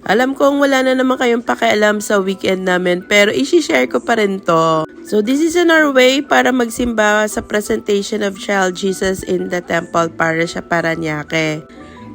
Alam kong wala na naman kayong pakialam sa weekend namin pero isi-share ko pa rin to. So this is on our way para magsimba sa presentation of Child Jesus in the temple para sa Parañaque.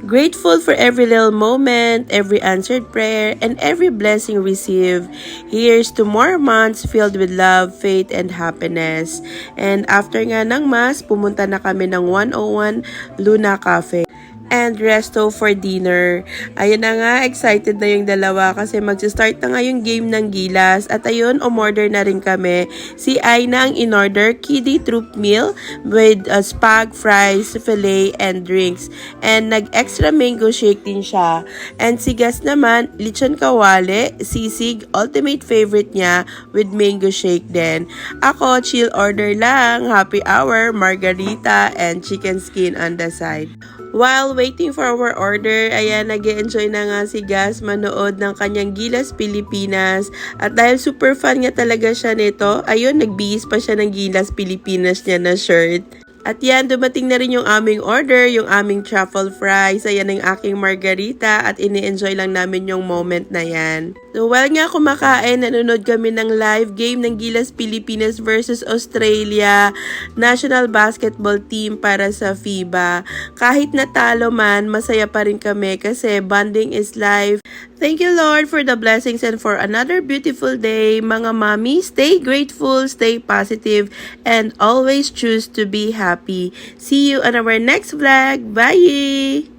Grateful for every little moment, every answered prayer, and every blessing received. Here's to more months filled with love, faith, and happiness. And after nga ng Mass, pumunta na kami ng 101 Luna Cafe and resto for dinner. Ayun na nga, excited na yung dalawa kasi mag-start na nga yung game ng Gilas. At ayun, umorder na rin kami. Si Aina ang in-order, kiddie troop meal with spag, fries, fillet, and drinks. And nag-extra mango shake din siya. And si Gas naman, lechon kawale, sisig, ultimate favorite niya with mango shake din. Ako, chill order lang, happy hour, margarita, and chicken skin on the side. While waiting for our order, ayan, nag-enjoy na nga si Gas manood ng kanyang Gilas Pilipinas. At dahil super fan nga talaga siya nito, ayun, nagbihis pa siya ng Gilas Pilipinas niya na shirt. At yan, dumating na rin yung aming order, yung aming truffle fries, ayan ang aking margarita at ini-enjoy lang namin yung moment na yan. So while nga kumakain, nanonood kami ng live game ng Gilas Pilipinas versus Australia National Basketball Team para sa FIBA. Kahit natalo man, masaya pa rin kami kasi bonding is life. Thank you Lord for the blessings and for another beautiful day. Mga mami, stay grateful, stay positive, and always choose to be happy. See you on our next vlog. Bye!